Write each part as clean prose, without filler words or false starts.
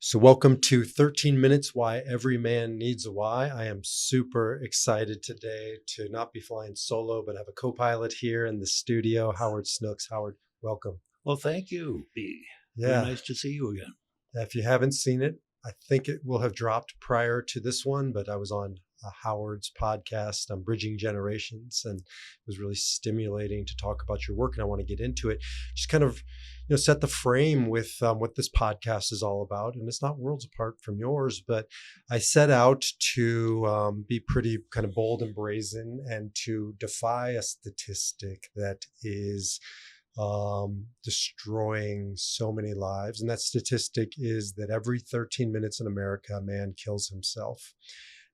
So welcome to 13 Minutes Why Every Man Needs a Why. I am super excited today to not be flying solo, but have a co-pilot here in the studio, Howard Snooks. Howard, welcome. Well, thank you, B. Very Yeah, nice to see you again. if you haven't seen it, I think it will have dropped prior to this one, but I was on Howard's podcast on Bridging Generations, and it was really stimulating to talk about your work. And I want to get into it, just kind of, set the frame with what this podcast is all about. And it's not worlds apart from yours, but I set out to be pretty kind of bold and brazen and to defy a statistic that is destroying so many lives. And that statistic is that every 13 minutes in America, a man kills himself.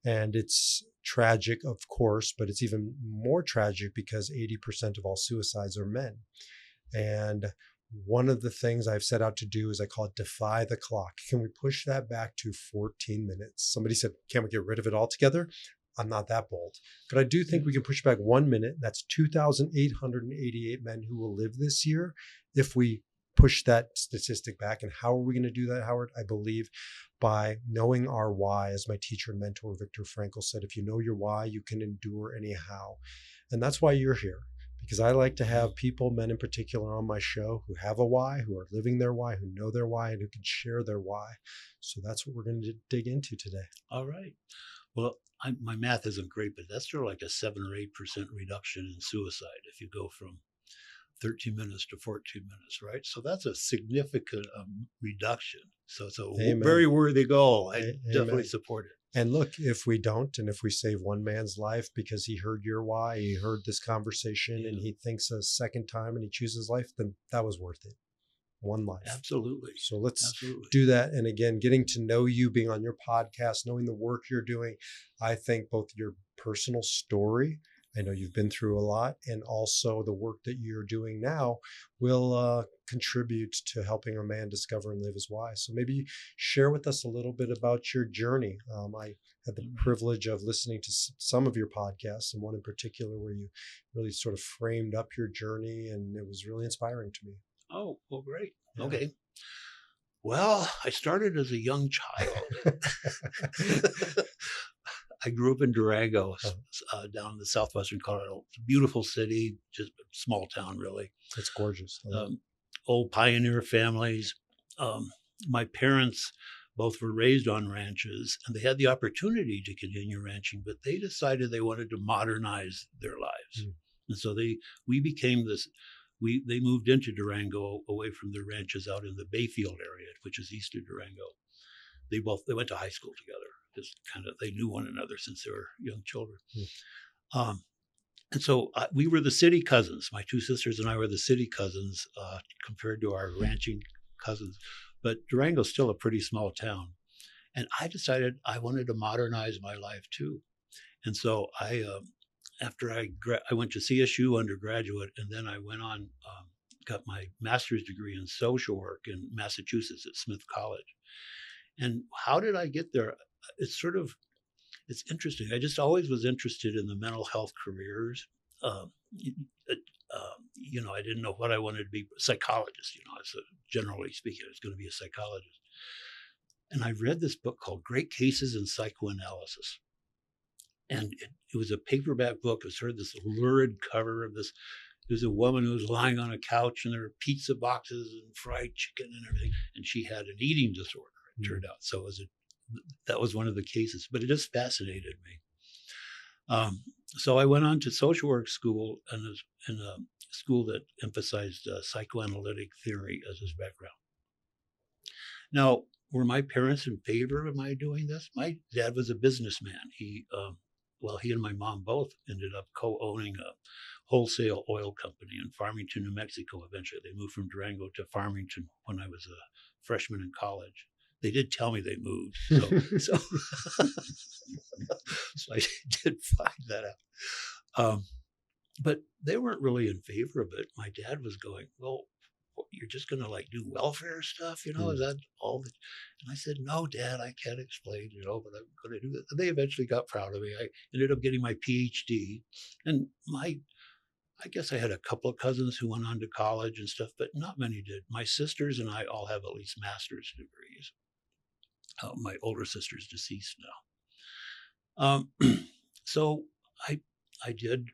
And it's tragic, of course, but it's even more tragic because 80% of all suicides are men. And one of the things I've set out to do is I call it defy the clock. Can we push that back to 14 minutes? Somebody said, can we get rid of it altogether? I'm not that bold, but I do think we can push back 1 minute. That's 2,888 men who will live this year if we push that statistic back. And how are we going to do that, Howard? I believe by knowing our why. As my teacher and mentor, Viktor Frankl, said, if you know your why, you can endure anyhow. And that's why you're here, because I like to have people, men in particular, on my show who have a why, who are living their why, who know their why, and who can share their why. So that's what we're going to dig into today. All right. Well, my math isn't great, but that's sort of like a 7 or 8% reduction in suicide if you go from 13 minutes to 14 minutes, right? So that's a significant reduction. So it's a very worthy goal. I definitely support it. And look, if we don't, and if we save one man's life because he heard your why, he heard this conversation, and he thinks a second time and he chooses life, then that was worth it. One life. Absolutely. So let's do that. And again, getting to know you, being on your podcast, knowing the work you're doing, I think both your personal story, I know you've been through a lot, and also the work that you're doing now will contribute to helping a man discover and live his why. So maybe share with us a little bit about your journey. I had the privilege of listening to some of your podcasts, and one in particular where you really sort of framed up your journey, and it was really inspiring to me. Oh, well, great. Yeah. Okay. Well, I started as a young child. I grew up in Durango, down in the southwestern Colorado. It's a beautiful city, just a small town, really. It's gorgeous. Old pioneer families. My parents both were raised on ranches, and they had the opportunity to continue ranching, but they decided they wanted to modernize their lives. And so we became this. They moved into Durango away from their ranches out in the Bayfield area, which is east of Durango. They went to high school together. Just they knew one another since they were young children. And so we were the city cousins. My two sisters and I were the city cousins compared to our ranching cousins. But Durango's still a pretty small town. And I decided I wanted to modernize my life too. And so after I went to CSU undergraduate, and then I went on, got my master's degree in social work in Massachusetts at Smith College. And how did I get there? It's interesting. I just always was interested in the mental health careers. I didn't know what I wanted to be. A psychologist, generally speaking, I was going to be a psychologist. And I read this book called Great Cases in Psychoanalysis. And it was a paperback book. It was sort of this lurid cover of this. There's a woman who was lying on a couch, and there were pizza boxes and fried chicken and everything. And she had an eating disorder, it turned out. So that was one of the cases. But it just fascinated me. So I went on to social work school, and in a school that emphasized psychoanalytic theory as his background. Now, were my parents in favor of my doing this? My dad was a businessman. He and my mom both ended up co-owning a wholesale oil company in Farmington, New Mexico. Eventually, they moved from Durango to Farmington when I was a freshman in college. They did tell me they moved, so I did find that out. But they weren't really in favor of it. My dad was going, well, you're just going to do welfare stuff, is that all? And I said, no, Dad, I can't explain, but I'm going to do that. And they eventually got proud of me. I ended up getting my PhD, and I guess I had a couple of cousins who went on to college and stuff, but not many did. My sisters and I all have at least master's degrees. My older sister's deceased now. So I I did.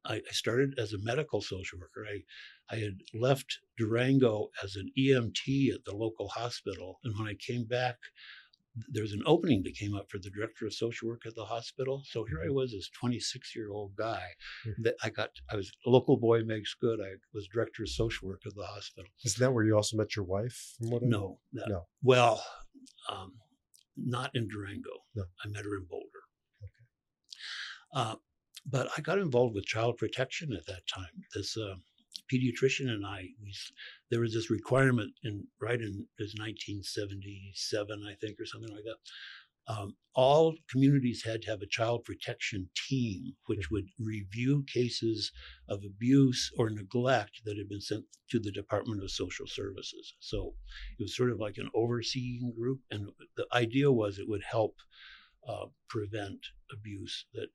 I started as a medical social worker. I had left Durango as an EMT at the local hospital, and when I came back, there's an opening that came up for the director of social work at the hospital. So here I was, this 26-year-old guy that I was a local boy makes good. I was director of social work at the hospital. Isn't that where you also met your wife? No. No. Well, not in Durango. No. I met her in Boulder. Okay. But I got involved with child protection at that time. This pediatrician and there was this requirement in 1977, I think, or something like that. All communities had to have a child protection team, which would review cases of abuse or neglect that had been sent to the Department of Social Services. So it was sort of like an overseeing group. And the idea was it would help prevent abuse, that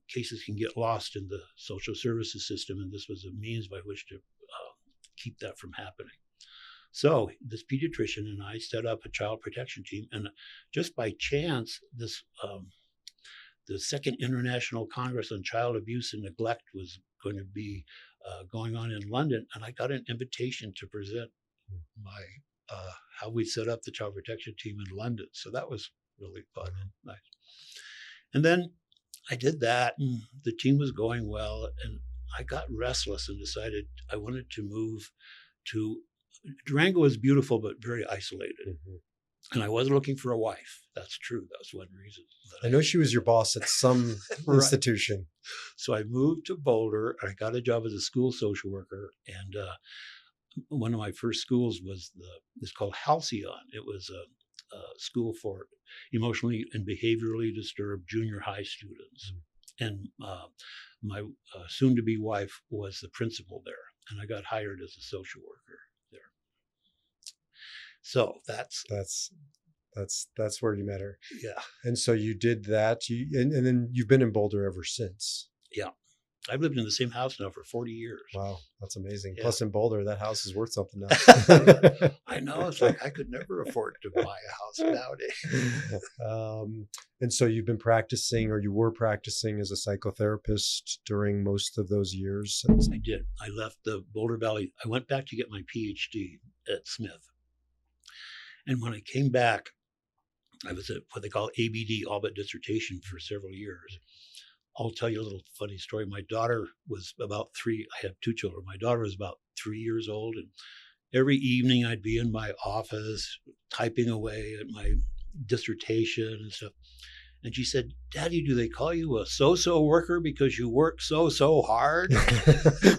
cases can get lost in the social services system, and this was a means by which to keep that from happening. So this pediatrician and I set up a child protection team, and just by chance, the Second International Congress on Child Abuse and Neglect was going to be going on in London, and I got an invitation to present my how we set up the child protection team in London. So that was really fun and nice. And then I did that, and the team was going well, and I got restless and decided I wanted to move to Durango. Was beautiful, but very isolated. Mm-hmm. And I was looking for a wife. That's true. That was one reason. I know she was your boss at some institution. So I moved to Boulder. I got a job as a school social worker, and one of my first schools was it's called Halcyon. It was a school for emotionally and behaviorally disturbed junior high students. And my soon-to-be wife was the principal there, and I got hired as a social worker there. So that's where you met her. Yeah. And so you did that. And then you've been in Boulder ever since. Yeah. I've lived in the same house now for 40 years. Wow, that's amazing. Yeah. Plus in Boulder, that house is worth something now. I know. It's like I could never afford to buy a house nowadays. And so you've been practicing, or you were practicing as a psychotherapist during most of those years? I did. I left the Boulder Valley. I went back to get my PhD at Smith. And when I came back, I was at what they call ABD, all but dissertation, for several years. I'll tell you a little funny story. My daughter was about 3. I have 2 children. My daughter was about 3 years old. And every evening I'd be in my office typing away at my dissertation and stuff. And she said, "Daddy, do they call you a so-so worker because you work so hard?"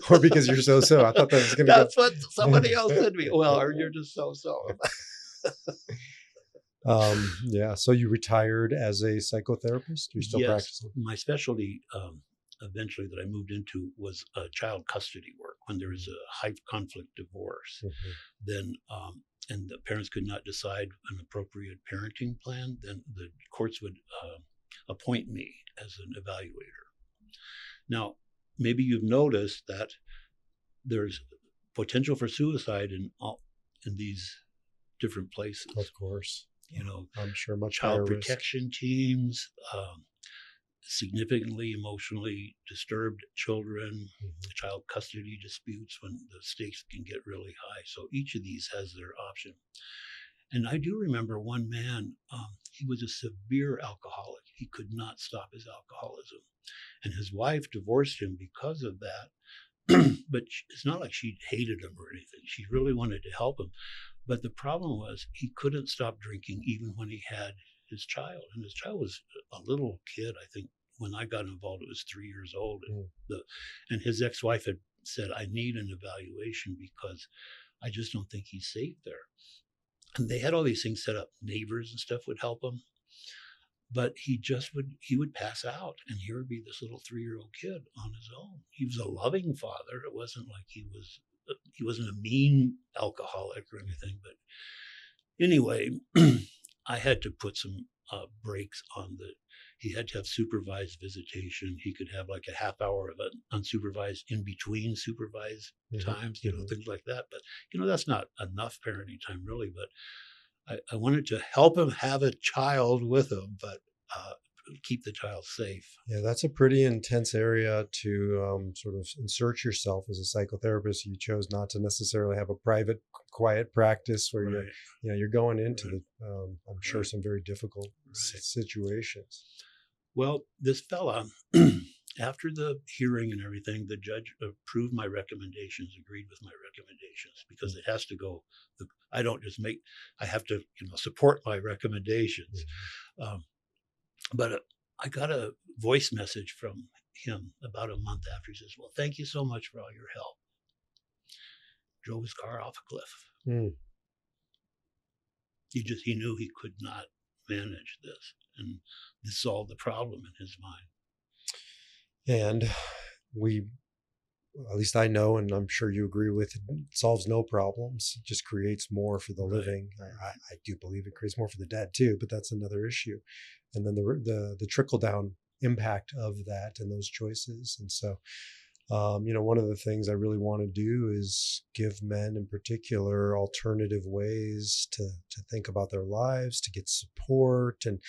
Or because you're so-so? I thought that was going to That's what somebody else said to me. Well, or you're just so-so. Yeah. So you retired as a psychotherapist? Are you still practicing? My specialty eventually that I moved into was child custody work. When there is a high conflict divorce, then and the parents could not decide an appropriate parenting plan, then the courts would appoint me as an evaluator. Now, maybe you've noticed that there's potential for suicide in these different places. Of course. You know, I'm sure much child protection teams, significantly emotionally disturbed children, child custody disputes when the stakes can get really high. So each of these has their option. And I do remember one man, he was a severe alcoholic. He could not stop his alcoholism. And his wife divorced him because of that. But it's not like she hated him or anything. She really wanted to help him. But the problem was he couldn't stop drinking even when he had his child. And his child was a little kid. I think when I got involved, it was 3 years old. And his ex-wife had said, "I need an evaluation because I just don't think he's safe there." And they had all these things set up. Neighbors and stuff would help him. But he would pass out, and here would be this little 3-year-old kid on his own. He was a loving father. It wasn't like he wasn't a mean alcoholic or anything. But anyway, I had to put some brakes on he had to have supervised visitation. He could have like a half hour of an unsupervised in between supervised times, things like that. But, that's not enough parenting time really. But I wanted to help him have a child with him, but keep the child safe. Yeah, that's a pretty intense area to sort of insert yourself as a psychotherapist. You chose not to necessarily have a private, quiet practice where Right. you're going into Right. I'm sure Right. some very difficult Right. situations. Well, this fella, after the hearing and everything, the judge approved my recommendations, agreed with my recommendations, because it has to go. I don't just make. I have to, support my recommendations. Mhm. Um, but I got a voice message from him about a month after. He says, "Well, thank you so much for all your help." Drove his car off a cliff. Mm. He knew he could not manage this, and this solved the problem in his mind. And we, at least I know, and I'm sure you agree with, it solves no problems. It just creates more for the Right. living. I do believe it creates more for the dead too, but that's another issue. And then the trickle down impact of that and those choices. And so, one of the things I really want to do is give men in particular alternative ways to think about their lives, to get support. And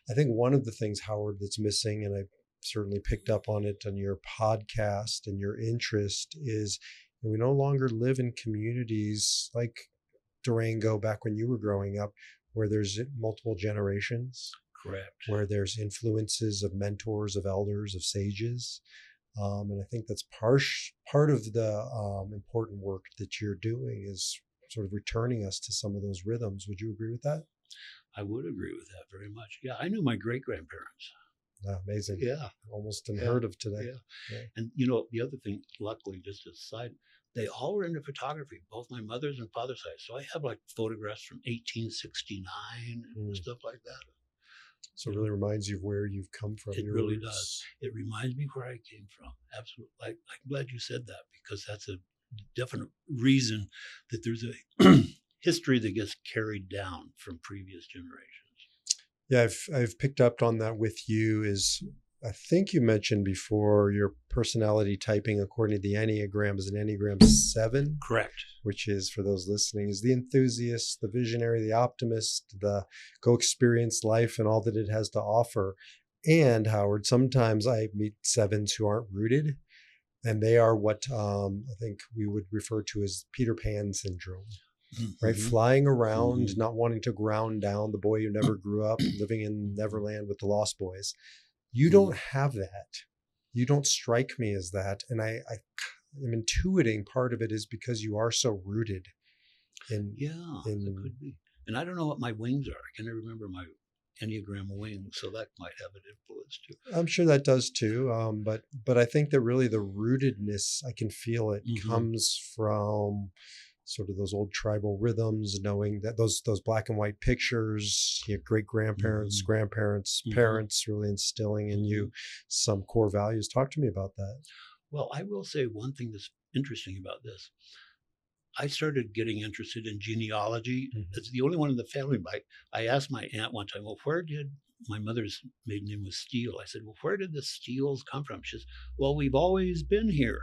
I think one of the things, Howard, that's missing, and I certainly picked up on it on your podcast and your interest, is we no longer live in communities like Durango back when you were growing up, where there's multiple generations, Correct. where there's influences of mentors, of elders, of sages. And I think that's part of the important work that you're doing is sort of returning us to some of those rhythms. Would you agree with that? I would agree with that very much. Yeah, I knew my great grandparents. Amazing. Yeah, Almost yeah, unheard of today. yeah. Yeah. And the other thing, luckily, just as a side, they all were into photography, both my mother's and father's side. So I have like photographs from 1869 and Mm. stuff like that. So it really reminds you of where you've come from. It your really roots. does. It reminds me where I came from. Absolutely. I'm glad you said that, because that's a definite reason that there's a history that gets carried down from previous generations. Yeah, I've picked up on that with you. Is I think you mentioned before your personality typing according to the Enneagram is an Enneagram 7. Correct. Which is, for those listening, is the enthusiast, the visionary, the optimist, the go experience life and all that it has to offer. And Howard, sometimes I meet 7s who aren't rooted, and they are what I think we would refer to as Peter Pan syndrome. Right? Mm-hmm. Flying around, Mm-hmm. not wanting to ground down, the boy who never grew up, living in Neverland with the Lost Boys. You don't have that. You don't strike me as that. And I am intuiting part of it is because you are so rooted in. Yeah, that could be. And I don't know what my wings are. I can't remember my Enneagram wings, so that might have an influence too. I'm sure that does too. But I think that really the rootedness, I can feel it, comes from sort of those old tribal rhythms, knowing that those black and white pictures, your great grandparents, grandparents, parents really instilling in you some core values. Talk to me about that. Well, I will say one thing that's interesting about this. I started getting interested in genealogy. It's the only one in the family. I asked my aunt one time, well, where did my mother's maiden name was Steele? I said, well, where did the Steeles come from? She says, well, we've always been here.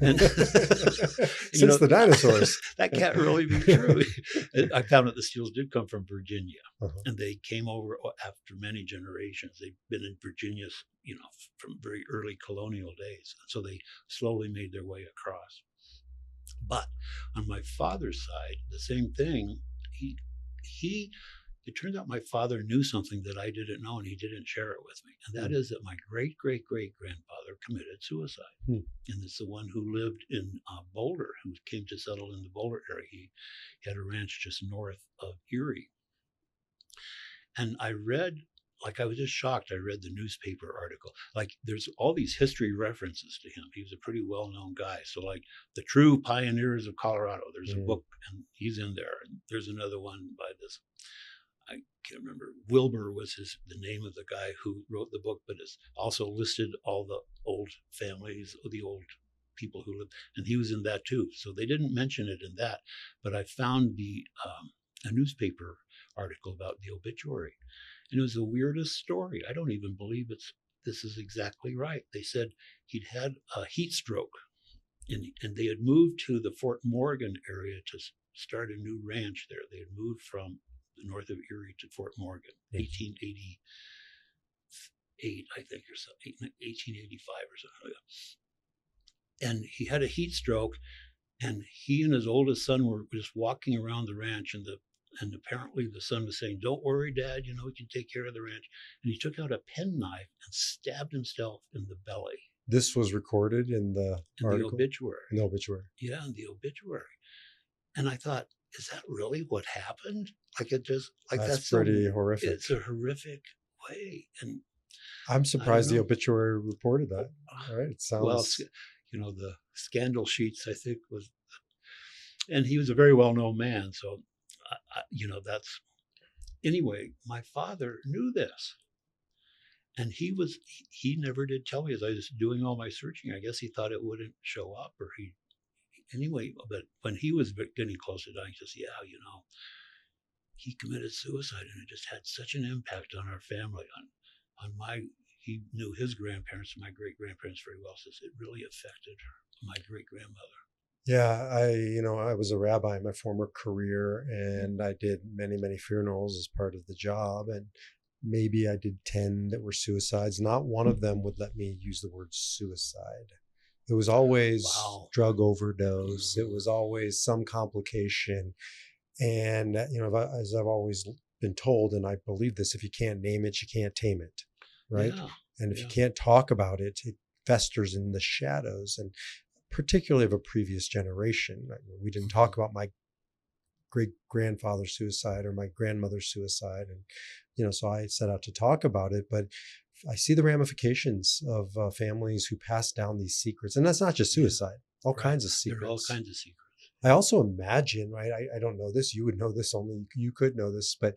And Since the dinosaurs. That can't really be true. I found that the Steeles did come from Virginia, and they came over after many generations. They've been in Virginia, from very early colonial days. So they slowly made their way across. But on my father's side, the same thing. It turns out my father knew something that I didn't know, and he didn't share it with me. And that is that my great great great grandfather committed suicide. And it's the one who lived in Boulder, who came to settle in the Boulder area. He had a ranch just north of Erie. And I was just shocked. I read the newspaper article. There's all these history references to him. He was a pretty well-known guy. So The True Pioneers of Colorado, there's a book, and he's in there. And there's another one by this, I can't remember. Wilbur was the name of the guy who wrote the book, but it's also listed all the old families, the old people who lived, and he was in that too. So they didn't mention it in that, but I found a newspaper article about the obituary. And it was the weirdest story. I don't even believe this is exactly right. They said he'd had a heat stroke, and they had moved to the Fort Morgan area to start a new ranch there. They had moved from north of Erie to Fort Morgan, 1888, I think, or something, 1885 or something like that. And he had a heat stroke, and he and his oldest son were just walking around the ranch, and apparently the son was saying, "Don't worry, Dad, we can take care of the ranch." And he took out a penknife and stabbed himself in the belly. This was recorded in the article? Obituary. In the obituary. Yeah, in the obituary. And I thought, is that really what happened? That's pretty horrific. It's a horrific way. And I'm surprised the obituary reported that. Right? It sounds... Well, the scandal sheets, I think, and he was a very well-known man. So, that's... Anyway, my father knew this. And he never did tell me as I was doing all my searching. I guess he thought it wouldn't show up, or anyway, but when he was getting close to dying, he says, he committed suicide, and it just had such an impact on our family, he knew his grandparents and my great-grandparents very well, says it really affected my great-grandmother. Yeah, I was a rabbi in my former career, and I did many, many funerals as part of the job, and maybe I did 10 that were suicides. Not one of them would let me use the word suicide. It was always drug overdose. It was always some complication. And, as I've always been told, and I believe this, if you can't name it, you can't tame it, right? Yeah, and if you can't talk about it, it festers in the shadows, and particularly of a previous generation. We didn't talk about my great-grandfather's suicide or my grandmother's suicide. And, so I set out to talk about it, but I see the ramifications of families who pass down these secrets. And that's not just suicide, all kinds of secrets. There are all kinds of secrets. I also imagine, right, I don't know this, you would know this, only you could know this, but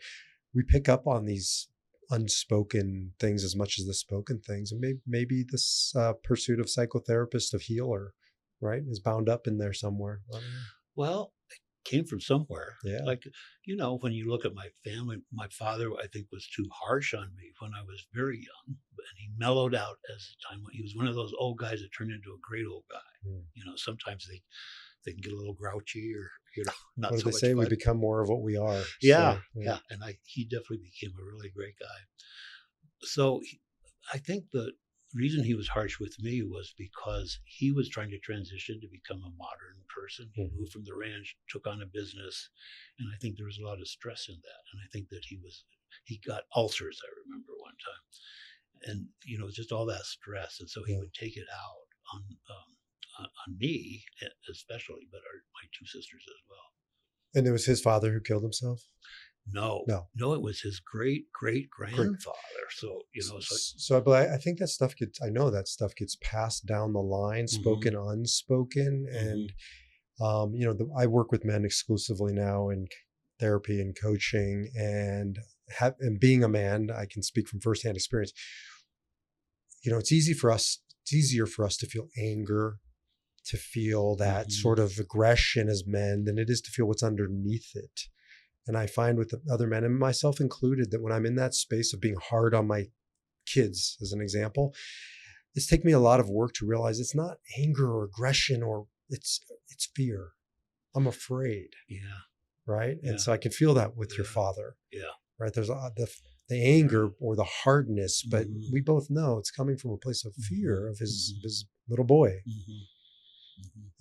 we pick up on these unspoken things as much as the spoken things. And maybe this pursuit of psychotherapist, of healer, right, is bound up in there somewhere. Well, it came from somewhere. Yeah. When you look at my family, my father, I think, was too harsh on me when I was very young, and he mellowed out as time went. He was one of those old guys that turned into a great old guy. Sometimes they can get a little grouchy, or not what so do they much say? fun. We become more of what we are. Yeah. And he definitely became a really great guy. So I think the reason he was harsh with me was because he was trying to transition to become a modern person. He moved from the ranch, took on a business, and I think there was a lot of stress in that. And I think that he got ulcers, I remember one time, and just all that stress, and so he would take it out on me especially, but my two sisters as well. And it was his father who killed himself? No, it was his great-great-grandfather. So, I think that stuff gets passed down the line, spoken, unspoken. And, I work with men exclusively now in therapy and coaching, and being a man, I can speak from firsthand experience. It's easier for us to feel anger, to feel that sort of aggression as men, than it is to feel what's underneath it. And I find with the other men, and myself included, that when I'm in that space of being hard on my kids, as an example, it's taken me a lot of work to realize it's not anger or aggression, or it's fear. I'm afraid. Yeah. Right. Yeah. And so I can feel that with your father. Yeah. Right. There's the anger or the hardness, but we both know it's coming from a place of fear of his little boy.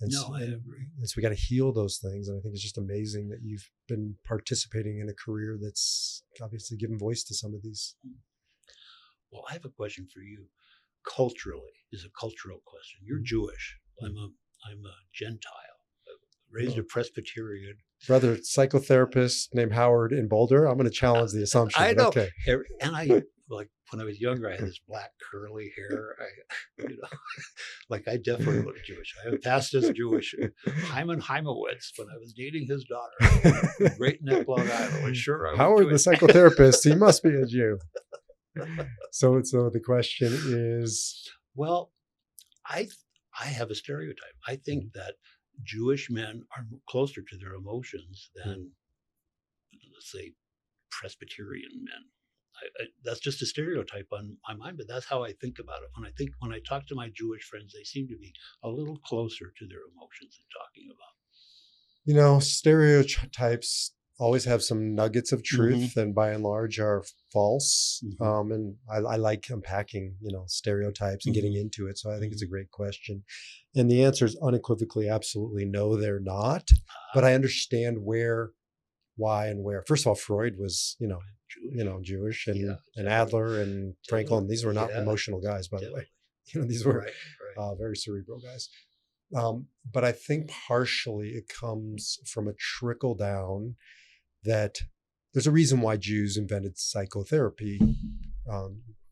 And I agree. And so we got to heal those things. And I think it's just amazing that you've been participating in a career that's obviously given voice to some of these. Well, I have a question for you. Culturally, is a cultural question. You're Jewish. I'm a Gentile, raised a Presbyterian. Brother, psychotherapist named Howard in Boulder. I'm going to challenge the assumption. I know. Okay. And I, when I was younger, I had this black curly hair. I definitely look Jewish. I have passed as Jewish. Hyman Heimowitz, when I was dating his daughter, Great Neck, Long Island. Sure, Howard, the psychotherapist, he must be a Jew. So the question is, well, I have a stereotype. I think that Jewish men are closer to their emotions than, let's say, Presbyterian men. That's just a stereotype on my mind, but that's how I think about it. When I talk to my Jewish friends, they seem to be a little closer to their emotions in talking about. Stereotypes always have some nuggets of truth, and by and large are false. And I like unpacking, stereotypes and getting into it. So I think it's a great question. And the answer is unequivocally, absolutely no, they're not. But I understand where, why, and where. First of all, Freud was, Jewish, and Adler and Frankl, and these were not emotional guys, by the way. These were very cerebral guys. But I think partially it comes from a trickle down that there's a reason why Jews invented psychotherapy.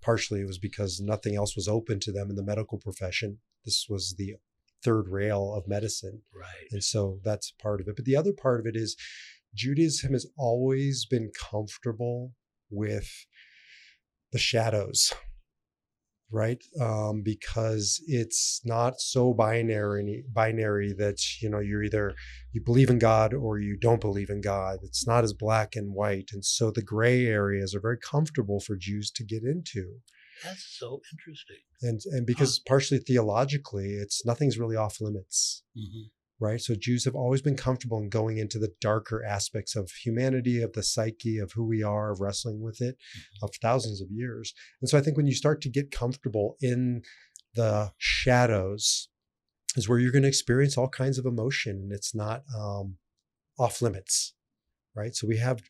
Partially it was because nothing else was open to them in the medical profession. This was the third rail of medicine. Right. And so that's part of it. But the other part of it is Judaism has always been comfortable with the shadows, right? Because it's not so binary that, you believe in God or you don't believe in God. It's not as black and white. And so the gray areas are very comfortable for Jews to get into. That's so interesting. And because partially theologically, nothing's really off limits. Right? So Jews have always been comfortable in going into the darker aspects of humanity, of the psyche, of who we are, of wrestling with it, of thousands of years. And so I think when you start to get comfortable in the shadows is where you're going to experience all kinds of emotion, and it's not off limits, right? So we have,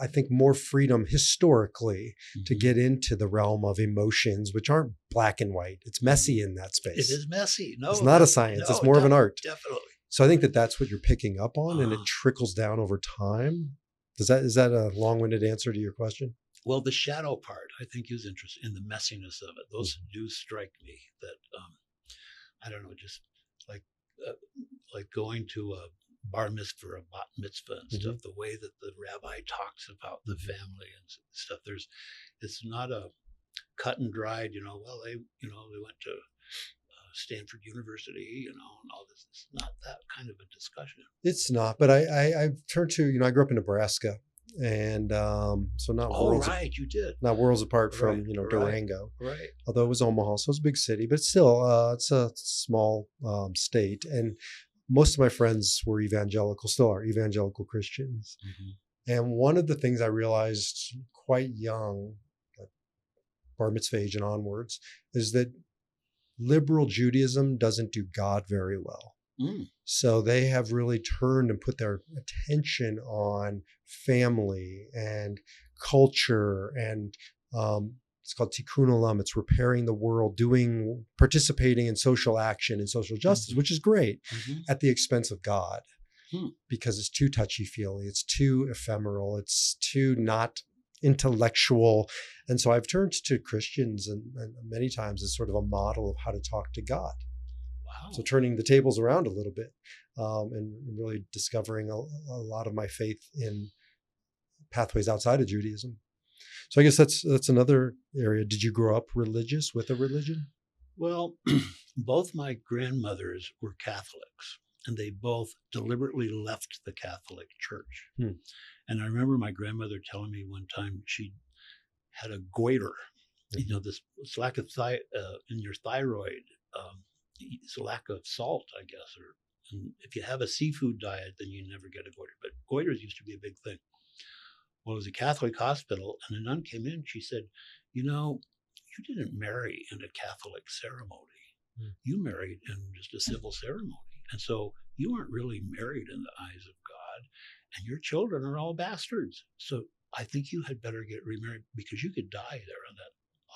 I think, more freedom historically to get into the realm of emotions, which aren't black and white. It's messy in that space. It is messy. No, it's not a science. It's more of an art. Definitely. So I think that's what you're picking up on, and it trickles down over time. Is that a long-winded answer to your question? Well, the shadow part, I think, is interesting, in the messiness of it. Those do strike me that, I don't know, just like going to a bar mitzvah or a bat mitzvah and stuff, the way that the rabbi talks about the family and stuff, it's not a cut and dried, they went to Stanford University, and all this. It's not that kind of a discussion. It's not, but I've turned to, I grew up in Nebraska, and so not worlds. Oh, right, you did. Not worlds apart from Durango. Right. Although it was Omaha, so it's a big city, but still, it's a small state, and most of my friends were evangelical, still are evangelical Christians. And one of the things I realized quite young, like bar mitzvah age and onwards, is that liberal Judaism doesn't do God very well. So they have really turned and put their attention on family and culture, and it's called tikkun olam. It's repairing the world, participating in social action and social justice, which is great, at the expense of God, because it's too touchy-feely, it's too ephemeral, it's too not intellectual. And so I've turned to Christians and many times as sort of a model of how to talk to God. Wow. So turning the tables around a little bit, and really discovering a lot of my faith in pathways outside of Judaism. So I guess that's another area. Did you grow up religious, with a religion? Well, both my grandmothers were Catholics, and they both deliberately left the Catholic Church. And I remember my grandmother telling me one time she had a goiter, this lack of in your thyroid, it's a lack of salt, I guess, and if you have a seafood diet, then you never get a goiter. But goiters used to be a big thing. Well, it was a Catholic hospital, and a nun came in. She said, you didn't marry in a Catholic ceremony. You married in just a civil ceremony. And so you aren't really married in the eyes of God, and your children are all bastards. So I think you had better get remarried, because you could die there on that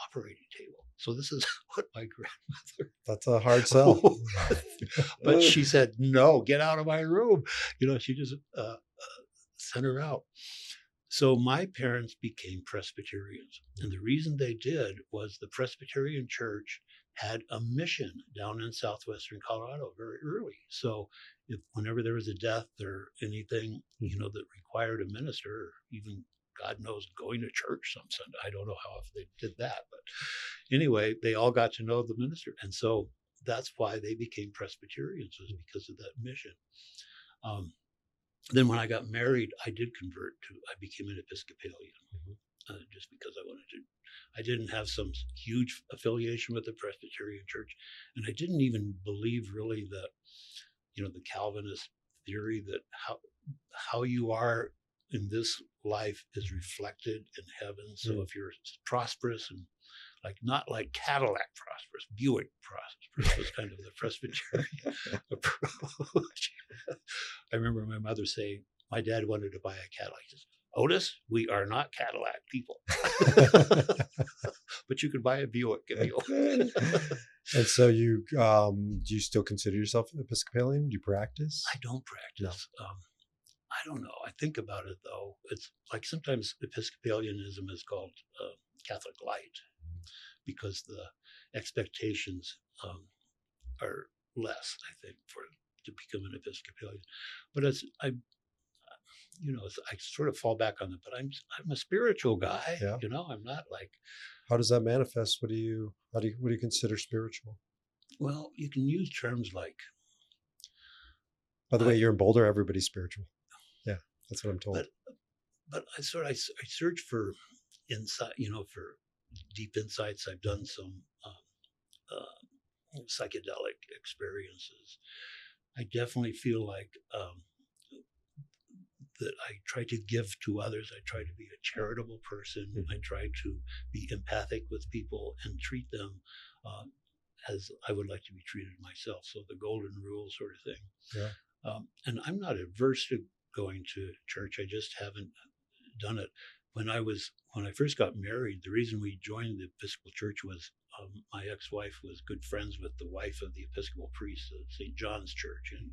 operating table. So this is what my grandmother. That's a hard sell. But she said, no, get out of my room. She just sent her out. So my parents became Presbyterians. And the reason they did was the Presbyterian Church had a mission down in southwestern Colorado very early. So whenever there was a death or anything, that required a minister, or even, God knows, going to church some Sunday. I don't know how if they did that. But anyway, they all got to know the minister. And so that's why they became Presbyterians, was because of that mission. Then when I got married, I became an Episcopalian, just because I wanted to. I didn't have some huge affiliation with the Presbyterian Church, and I didn't even believe really that, the Calvinist theory that how you are in this life is reflected in heaven. So if you're prosperous and not like Cadillac prosperous, Buick prosperous was kind of the Presbyterian approach. I remember my mother saying, my dad wanted to buy a Cadillac. He says, Otis, we are not Cadillac people. But you could buy a Buick if you want. And so do you still consider yourself Episcopalian? Do you practice? I don't practice. No. I don't know. I think about it, though. It's like sometimes Episcopalianism is called Catholic light because the expectations are less, I think, to become an Episcopalian. But I sort of fall back on it. But I'm a spiritual guy. Yeah. I'm not like. How does that manifest? What do you consider spiritual? Well, you can use terms like. By the way, you're in Boulder. Everybody's spiritual. Yeah, that's what I'm told. But I search for insight. For deep insights. I've done some psychedelic experiences. I definitely feel like that I try to give to others. I try to be a charitable person. I try to be empathic with people and treat them as I would like to be treated myself. So the golden rule sort of thing. Yeah. And I'm not averse to going to church. I just haven't done it. When I first got married, the reason we joined the Episcopal Church was my ex-wife was good friends with the wife of the Episcopal priest of St. John's Church in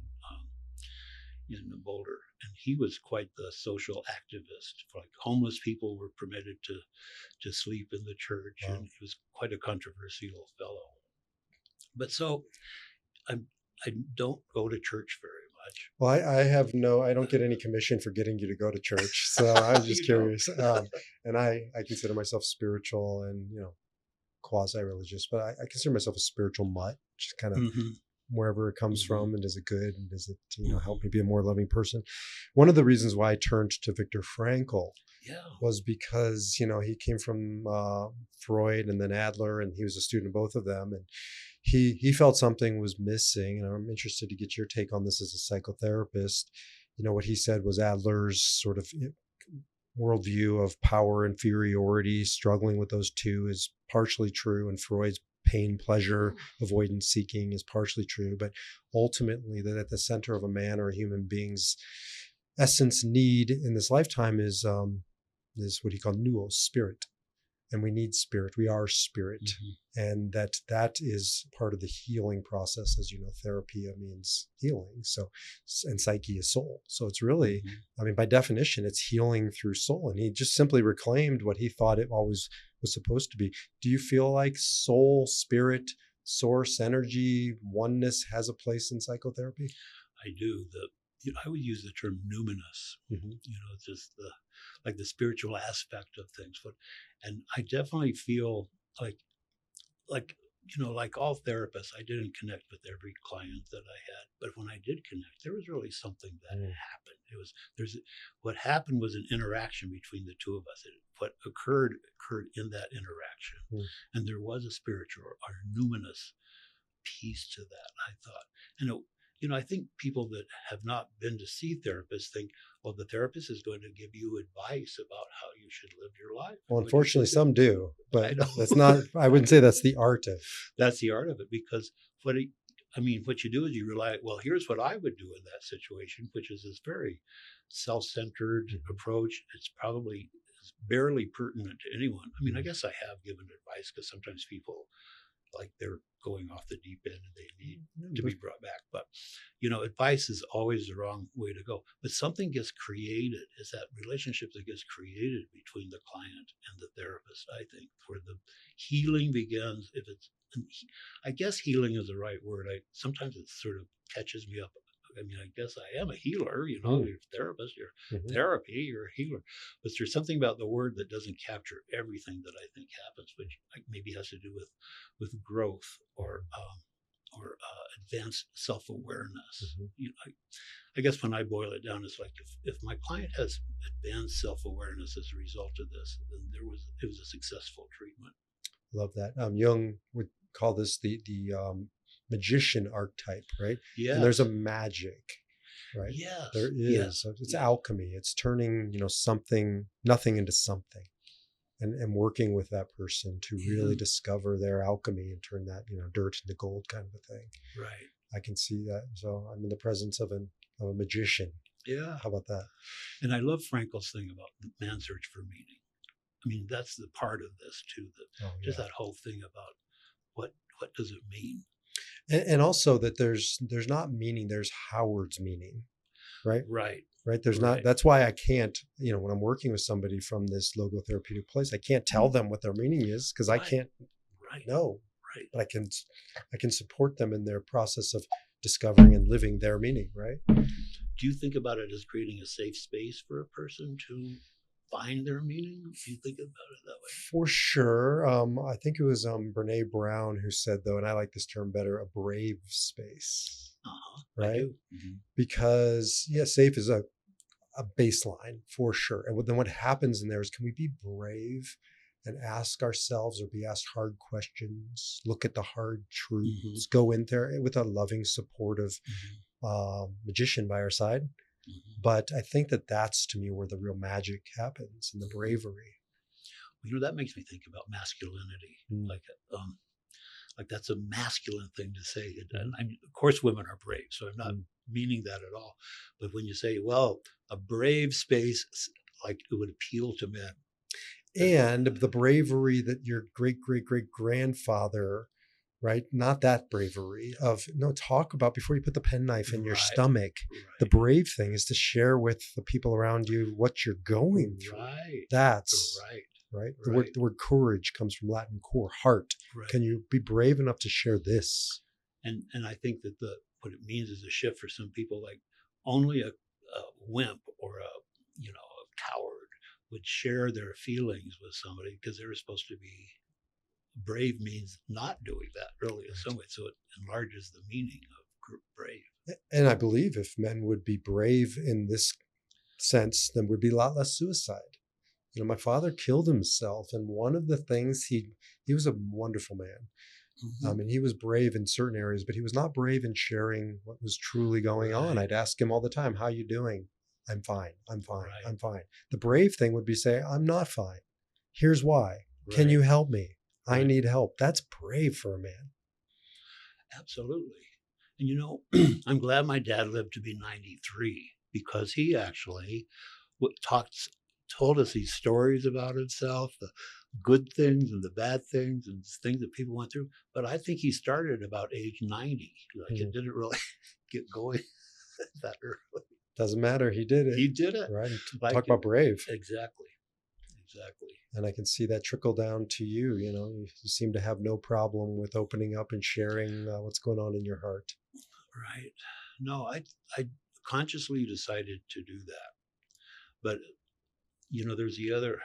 Boulder, and he was quite the social activist. Like homeless people were permitted to sleep in the church, wow. And he was quite a controversial fellow. But so I don't go to church very much. Well, I don't get any commission for getting you to go to church, so I'm just curious. And I consider myself spiritual and quasi-religious, but I consider myself a spiritual mutt, just kind of. Wherever it comes from, and does it good, and does it help me be a more loving person? One of the reasons why I turned to Viktor Frankl was because he came from Freud and then Adler, and he was a student of both of them, and he felt something was missing. And I'm interested to get your take on this as a psychotherapist. What he said was Adler's sort of worldview of power inferiority, struggling with those two, is partially true, and Freud's pain, pleasure, avoidance seeking is partially true, but ultimately that at the center of a man or a human being's essence need in this lifetime is what he called nous, spirit. And we need spirit. We are spirit. And that is part of the healing process. As you know, therapy means healing. So, and psyche is soul. So it's really, by definition, it's healing through soul. And he just simply reclaimed what he thought it always was supposed to be. Do you feel like soul, spirit, source, energy, oneness has a place in psychotherapy? I do. I would use the term numinous. Just the spiritual aspect of things. And I definitely feel like all therapists, I didn't connect with every client that I had, but when I did connect, there was really something that happened. What happened was an interaction between the two of us. What occurred in that interaction, and there was a spiritual or numinous piece to that. I thought, I think people that have not been to see therapists think, well, the therapist is going to give you advice about how you should live your life. Well, unfortunately, some do, but that's not, I wouldn't say that's the art of. That's the art of it, because what you do is you rely, well, here's what I would do in that situation, which is this very self-centered approach. It's barely pertinent to anyone. I guess I have given advice because sometimes people, they're going off the deep end and they need to be brought back. But, advice is always the wrong way to go. But something gets created. It's that relationship that gets created between the client and the therapist, I think, where the healing begins. I guess healing is the right word. Sometimes it sort of catches me up. I guess I am a healer, you're a therapist, you're therapy, you're a healer. But there's something about the word that doesn't capture everything that I think happens, which maybe has to do with growth or advanced self-awareness. I guess when I boil it down, it's like if my client has advanced self-awareness as a result of this, then it was a successful treatment. Love that. Jung would call this the magician archetype, right? Yeah. And there's a magic. right? Yes. There Yes. is. It's alchemy. It's turning, nothing into something. And working with that person to really discover their alchemy and turn that, dirt into gold kind of a thing. Right. I can see that. So I'm in the presence of a magician. Yeah. How about that? And I love Frankl's thing about the man's search for meaning. I mean, that's the part of this too, just that whole thing about what does it mean? And also that there's not meaning, there's Howard's meaning, right? Right. Right. There's not, that's why I can't, when I'm working with somebody from this logotherapeutic place, I can't tell them what their meaning is because I can't know. Right. But I can support them in their process of discovering and living their meaning, right? Do you think about it as creating a safe space for a person to find their meaning? Do you think about it that way? For sure. I think it was Brene Brown who said, though, and I like this term better, a brave space. Right? Mm-hmm. Because safe is a baseline for sure. And then what happens in there is, can we be brave and ask ourselves or be asked hard questions, look at the hard truths, go in there with a loving, supportive magician by our side. But I think that's to me where the real magic happens, in the bravery. That makes me think about masculinity. Like that's a masculine thing to say. And of course, women are brave, so I'm not meaning that at all. But when you say, well, a brave space, like it would appeal to men. And the bravery that your great-great-great-grandfather, right? Not that bravery of, talk about before you put the penknife in your stomach. Right. The brave thing is to share with the people around you what you're going through. Right. That's right. The word courage comes from Latin cor, heart. Right. Can you be brave enough to share this? And I think that what it means is a shift for some people. Like only a wimp or a coward would share their feelings with somebody because they're supposed to be brave. Means not doing that really in some way. So it enlarges the meaning of brave. And I believe if men would be brave in this sense, then would be a lot less suicide. My father killed himself, and one of the things he was a wonderful man. And he was brave in certain areas, but he was not brave in sharing what was truly going on. I'd ask him all the time, how you doing? I'm fine. I'm fine. Right. I'm fine. The brave thing would be say, I'm not fine. Here's why. Right. Can you help me? Right. I need help. That's brave for a man. Absolutely. And I'm glad my dad lived to be 93 because he actually told us these stories about himself, the good things and the bad things and things that people went through. But I think he started about age 90. Like it didn't really get going that early. Doesn't matter. He did it. He did it. Right. Talk about brave. Exactly. And I can see that trickle down to you. You seem to have no problem with opening up and sharing what's going on in your heart. Right. No, I consciously decided to do that. But, there's the other,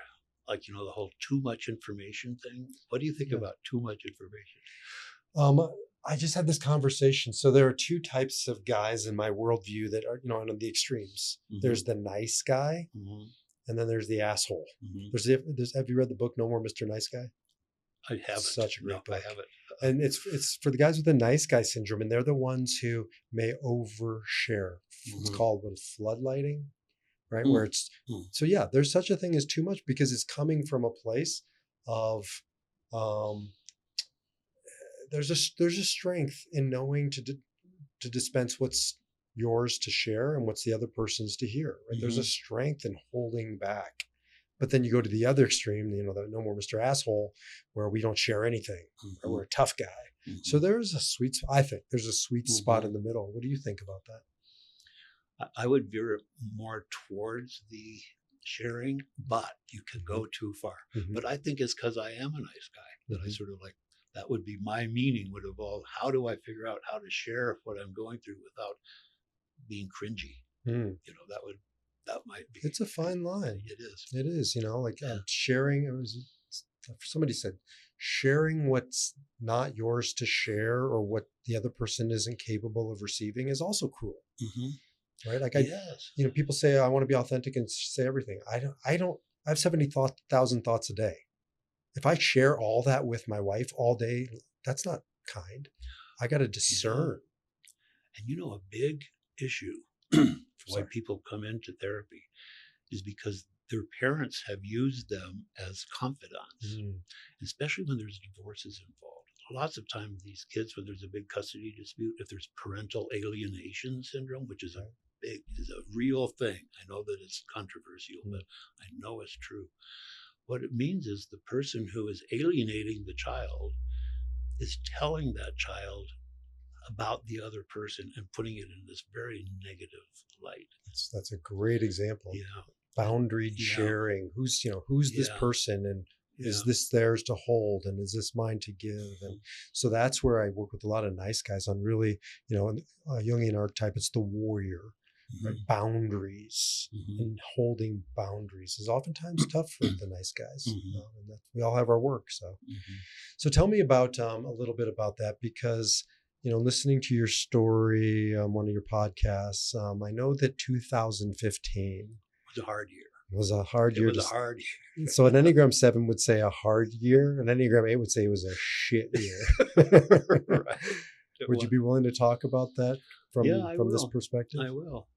the whole too much information thing. What do you think about too much information? I just had this conversation. So there are two types of guys in my worldview that are, on the extremes. There's the nice guy, and then there's the asshole. Have you read the book No More Mr. Nice Guy? I haven't. Such a great book. I haven't. And it's for the guys with the nice guy syndrome, and they're the ones who may overshare. It's called floodlighting, right? Where it's so there's such a thing as too much because it's coming from a place of there's a strength in knowing to dispense what's yours to share and what's the other person's to hear. Right? There's a strength in holding back. But then you go to the other extreme, the No More Mr. Asshole, where we don't share anything, or we're a tough guy. So there's a sweet spot in the middle. What do you think about that? I would veer it more towards the sharing, but you can go too far. But I think it's because I am a nice guy that I sort of like, that would be my meaning would evolve. How do I figure out how to share what I'm going through without being cringy? That might be. It's a fine line. It is. It is, sharing. Somebody said, sharing what's not yours to share or what the other person isn't capable of receiving is also cruel. Right? Like people say, I want to be authentic and say everything. I have 70,000 thoughts a day. If I share all that with my wife all day, that's not kind. I got to discern. And a big issue why people come into therapy is because their parents have used them as confidants, especially when there's divorces involved. Lots of times these kids, when there's a big custody dispute, if there's parental alienation syndrome, which is is a real thing. I know that it's controversial, but I know it's true. What it means is the person who is alienating the child is telling that child about the other person and putting it in this very negative light. That's a great example. Yeah. Boundary sharing. Who's this person, and is this theirs to hold, and is this mine to give? And so that's where I work with a lot of nice guys on really, in Jungian archetype, it's the warrior. Right? Boundaries and holding boundaries is oftentimes tough for the nice guys. And we all have our work. So tell me about a little bit about that, because listening to your story on one of your podcasts, I know that 2015 was a hard year. It was a hard year. It was a hard year. So an Enneagram 7 would say a hard year. An Enneagram 8 would say it was a shit year. Right. Would you be willing to talk about that from this perspective? I will.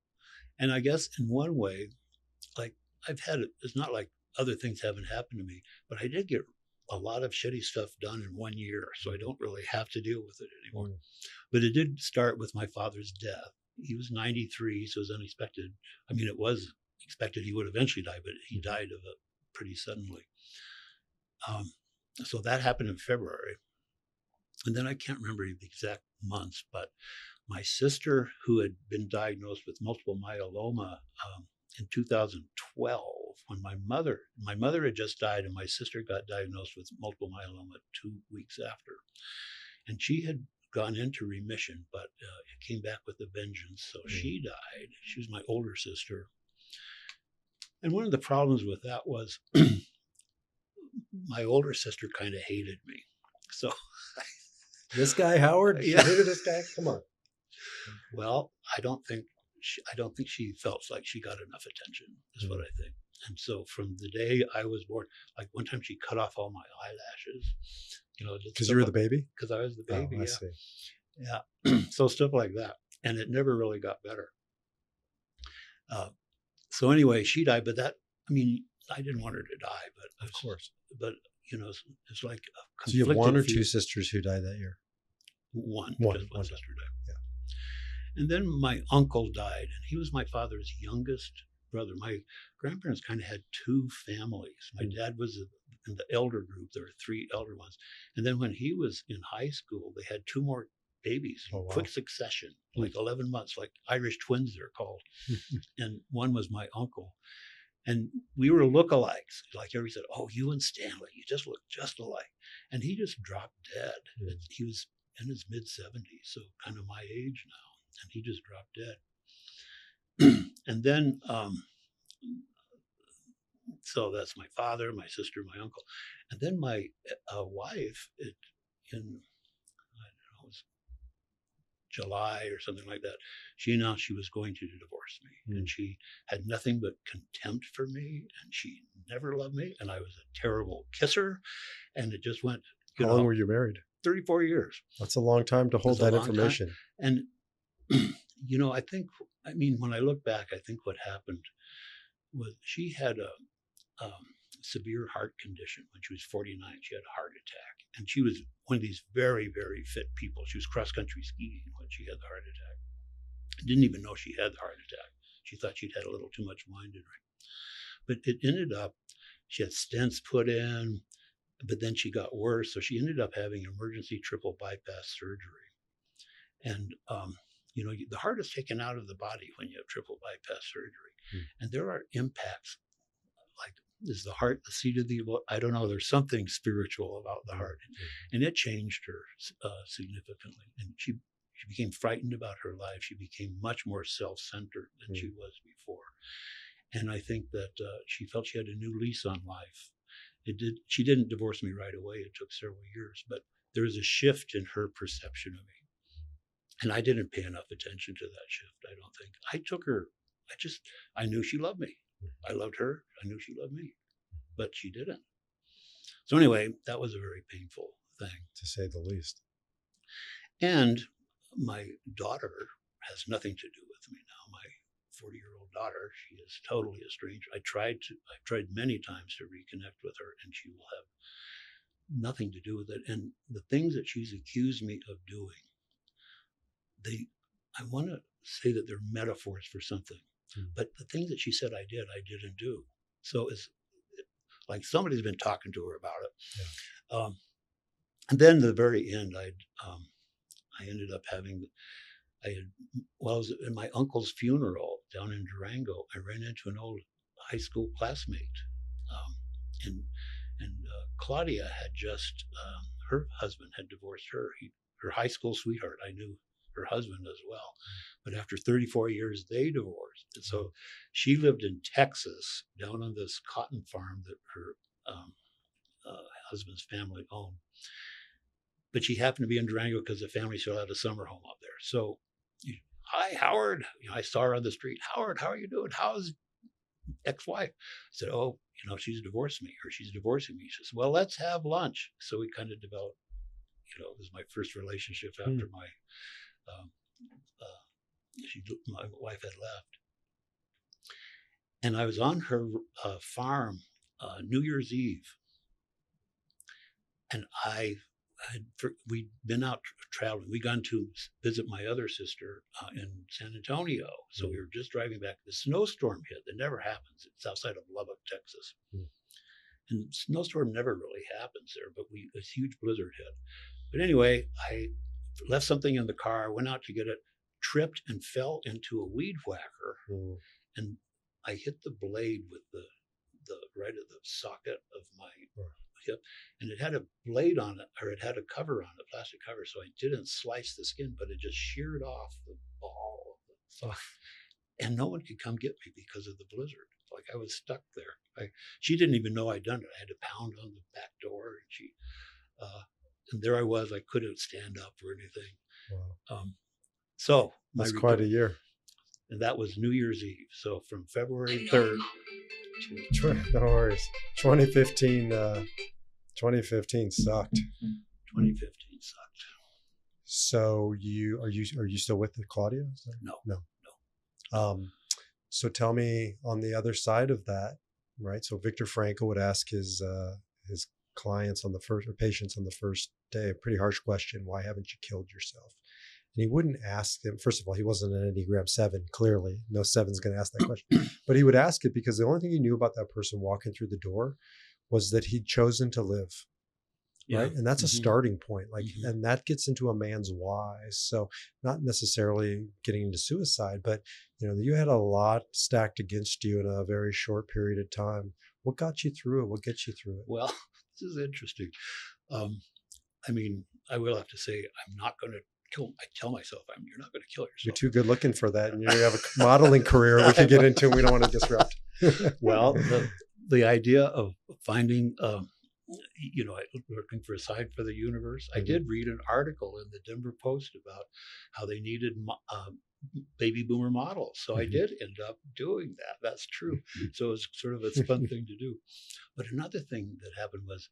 And I guess in one way, like it's not like other things haven't happened to me, but I did get a lot of shitty stuff done in 1 year. So I don't really have to deal with it anymore. But it did start with my father's death. He was 93, so it was unexpected. I mean, it was expected he would eventually die, but he died of it pretty suddenly. So that happened in February. And then I can't remember the exact months, but my sister, who had been diagnosed with multiple myeloma in 2012, when my mother had just died, and my sister got diagnosed with multiple myeloma 2 weeks after. And she had gone into remission, but it came back with a vengeance. So she died. She was my older sister. And one of the problems with that was my older sister kind of hated me. So this guy, Howard, she hated this guy? Come on. Well, I don't think she felt like she got enough attention, is what I think. And so from the day I was born, like one time she cut off all my eyelashes. Because you were the baby? Because I was the baby, I see. Yeah. So stuff like that. And it never really got better. So anyway, she died, but I didn't want her to die, but of course. But it's like so you have one or two sisters who died that year? One sister died. Yeah. And then my uncle died, and he was my father's youngest brother. My grandparents kind of had two families. My dad was in the elder group. There were three elder ones. And then when he was in high school, they had two more babies in quick succession, like 11 months, like Irish twins, they're called. And one was my uncle. And we were lookalikes. Like everybody said, oh, you and Stanley, you just look just alike. And he just dropped dead. He was in his mid-70s, so kind of my age now. And he just dropped dead. And then, so that's my father, my sister, my uncle. And then my wife, in, I don't know, it was July or something like that, she announced she was going to divorce me. And she had nothing but contempt for me, and she never loved me. And I was a terrible kisser. And it just went. How long were you married? 34 years. That's a long time to hold that information. Time. And, when I look back, I think what happened was she had a severe heart condition when she was 49. She had a heart attack. And she was one of these very, very fit people. She was cross-country skiing when she had the heart attack. I didn't even know she had the heart attack. She thought she'd had a little too much wine to drink. But it ended up, she had stents put in, but then she got worse. So she ended up having emergency triple bypass surgery. And, the heart is taken out of the body when you have triple bypass surgery. And there are impacts, like, is the heart the seat of the, I don't know, there's something spiritual about the heart. And it changed her significantly. And she became frightened about her life. She became much more self-centered than she was before. And I think that she felt she had a new lease on life. She didn't divorce me right away. It took several years, but there was a shift in her perception of me. And I didn't pay enough attention to that shift, I don't think. I took her, I knew she loved me. I loved her. I knew she loved me, but she didn't. So anyway, that was a very painful thing. To say the least. And my daughter has nothing to do with me now. 40-year-old daughter. She is totally estranged. I've tried many times to reconnect with her, and she will have nothing to do with it. And the things that she's accused me of doing, I want to say that they're metaphors for something, but the things that she said I didn't do. So it's like somebody's been talking to her about it. Yeah. And then the very end, I ended up having, I was in my uncle's funeral down in Durango. I ran into an old high school classmate, and Claudia had just, her husband had divorced her. Her high school sweetheart. I knew her husband as well, but after 34 years, they divorced. And so she lived in Texas, down on this cotton farm that her husband's family owned. But she happened to be in Durango because the family still had a summer home up there. So, hi, Howard. I saw her on the street. Howard, how are you doing? How's ex-wife? I said, oh, she's divorced me, or she's divorcing me. She says, well, let's have lunch. So we kind of developed, it was my first relationship after my wife had left. And I was on her farm New Year's Eve. And we'd been out traveling. We'd gone to visit my other sister in San Antonio. So we were just driving back. The snowstorm hit. That never happens. It's outside of Lubbock, Texas. And snowstorm never really happens there, but this huge blizzard hit. But anyway, I left something in the car, went out to get it, tripped and fell into a weed whacker. And I hit the blade with the right of the socket of my hip, and it had a blade on it, or it had a cover on it, plastic cover, so I didn't slice the skin, but it just sheared off the ball of the socket. And no one could come get me because of the blizzard. Like I was stuck there. She didn't even know I'd done it. I had to pound on the back door, and and there I was. I couldn't stand up or anything. Wow. So that's quite a year. And that was New Year's Eve. So from February 3rd to no worries. 2015 sucked. 2015 sucked. So are you still with Claudia? No. So tell me on the other side of that, right? So Viktor Frankl would ask his clients on the first, or patients on the first day, a pretty harsh question: why haven't you killed yourself? And he wouldn't ask them. First of all, he wasn't an Enneagram 7. Clearly, no 7's going to ask that question. But he would ask it because the only thing he knew about that person walking through the door was that he'd chosen to live. Right. And that's a starting point. And that gets into a man's why. So not necessarily getting into suicide, but you had a lot stacked against you in a very short period of time. What got you through it? What gets you through it? Well, this is interesting. I will have to say, I'm not going to kill. I tell myself, you're not going to kill yourself. You're too good looking for that. And you have a modeling career we could get into, and we don't want to disrupt. Well, the idea of finding, looking for a sign for the universe. I did read an article in the Denver Post about how they needed baby boomer models. So I did end up doing that. That's true. So it was sort of a fun thing to do. But another thing that happened was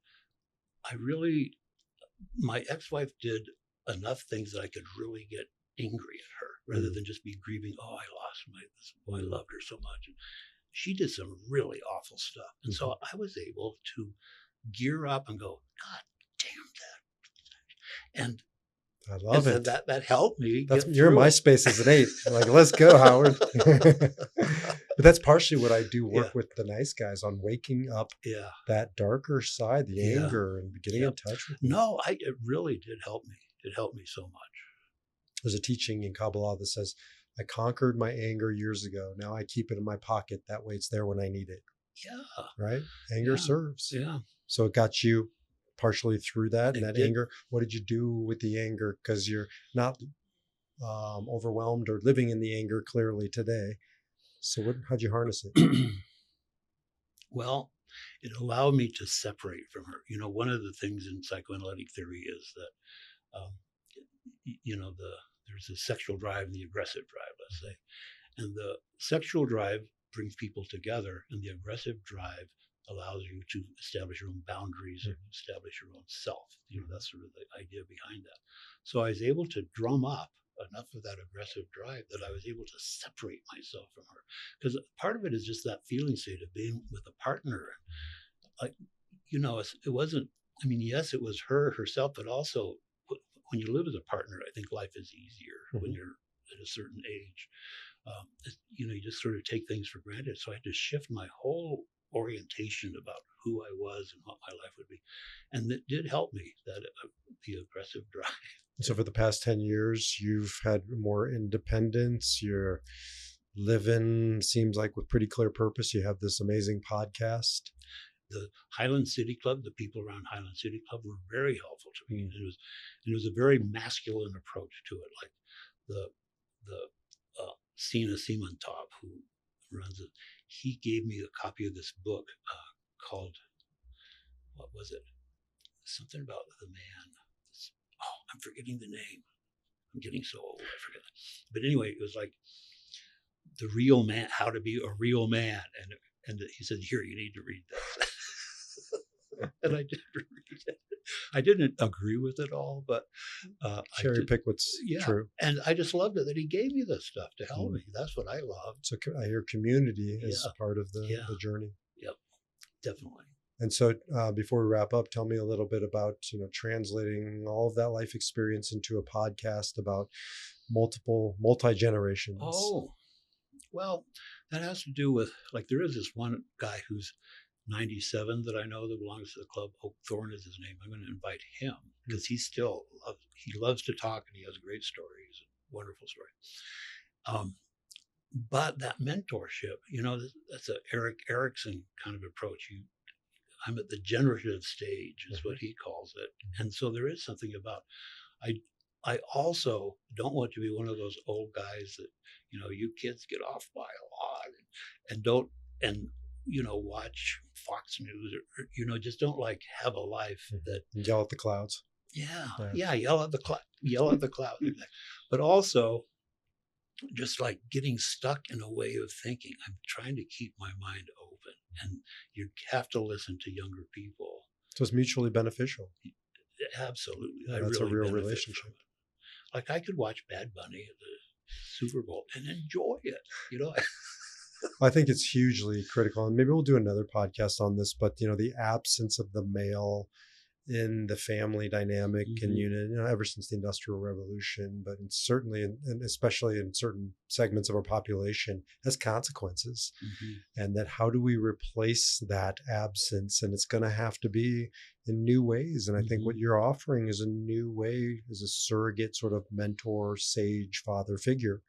my ex-wife did enough things that I could really get angry at her rather than just be grieving. Oh, I lost this boy, I loved her so much. And she did some really awful stuff. And so I was able to gear up and go, God damn that. And I love it. That helped me. You're in my space as an 8. I'm like, let's go, Howard. But that's partially what I do work with the nice guys on, waking up that darker side, the anger, and getting in touch with it. No, it really did help me. It helped me so much. There's a teaching in Kabbalah that says, I conquered my anger years ago. Now I keep it in my pocket. That way it's there when I need it. Yeah. Right? Anger serves. Yeah. So it got you partially through that. And that anger, what did you do with the anger? Because you're not overwhelmed or living in the anger clearly today. So how'd you harness it? Well, it allowed me to separate from her. One of the things in psychoanalytic theory is that, there's a sexual drive and the aggressive drive, let's say. And the sexual drive brings people together, and the aggressive drive allows you to establish your own boundaries and establish your own self. That's sort of the idea behind that. So I was able to drum up enough of that aggressive drive that I was able to separate myself from her. Because part of it is just that feeling state of being with a partner. Like, it wasn't, I mean, yes, it was herself, but also when you live as a partner, I think life is easier when you're at a certain age. You just sort of take things for granted. So I had to shift my whole orientation about who I was and what my life would be. And it did help me, the aggressive drive. So for the past 10 years, you've had more independence. You're living, seems like, with pretty clear purpose. You have this amazing podcast. The Highland City Club, the people around Highland City Club were very helpful to me. And it was a very masculine approach to it. Like the Sina Simantov, who runs it, he gave me a copy of this book called, what was it? Something about the man. I'm forgetting the name. I'm getting so old, I forget. But anyway, it was like the real man, how to be a real man. And he said, here, you need to read this. And I did read it. I didn't agree with it all, but cherry pick what's true. And I just loved it that he gave me this stuff to help me. That's what I loved. So I hear community is part of the journey. Yep, definitely. And so before we wrap up, tell me a little bit about, translating all of that life experience into a podcast about multi-generations. Oh, well, that has to do with, like, there is this one guy who's 97 that I know that belongs to the club. Oak Thorne is his name. I'm going to invite him because he loves to talk and he has great stories, wonderful story. But that mentorship, that's a Erik Erikson kind of approach. I'm at the generative stage is what he calls it. And so there is something about, I also don't want to be one of those old guys that, you kids get off by a lot and don't, watch Fox News or just don't like have a life that yell at the clouds. Yeah. Yell at the cloud. But also just like getting stuck in a way of thinking. I'm trying to keep my mind open, and you have to listen to younger people. So it's mutually beneficial. Absolutely. Yeah, that's really a real relationship. Like I could watch Bad Bunny at the Super Bowl and enjoy it, I think it's hugely critical, and maybe we'll do another podcast on this, but the absence of the male in the family dynamic and unit, ever since the Industrial Revolution, but certainly and especially in certain segments of our population, has consequences. And that how do we replace that absence? And it's going to have to be in new ways. And I think what you're offering is a new way, as a surrogate sort of mentor, sage, father figure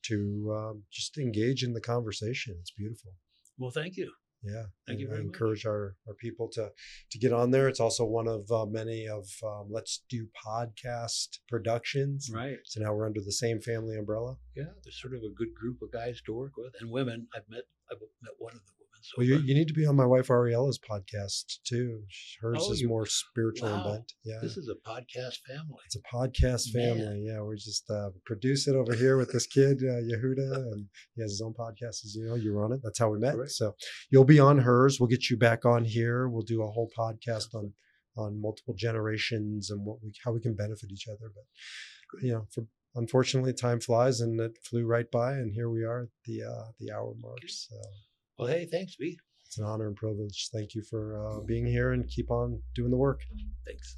to just engage in the conversation. It's beautiful. Well, thank you. Yeah, thank you very much. I encourage our people to get on there. It's also one of many of Let's Do podcast productions. Right. So now we're under the same family umbrella. Yeah, there's sort of a good group of guys to work with, and women. I've met one of the women. So well, you need to be on my wife Ariella's podcast too. Hers is more spiritual and bent. Yeah, this is a podcast family. It's a podcast family. Yeah, we just produce it over here with this kid Yehuda, and he has his own podcast. As you run it. That's how we met. Correct. So you'll be on hers. We'll get you back on here. We'll do a whole podcast on multiple generations and how we can benefit each other. But unfortunately, time flies, and it flew right by, and here we are at the hour mark. So. Well, hey, thanks, B. It's an honor and privilege. Thank you for being here, and keep on doing the work. Thanks.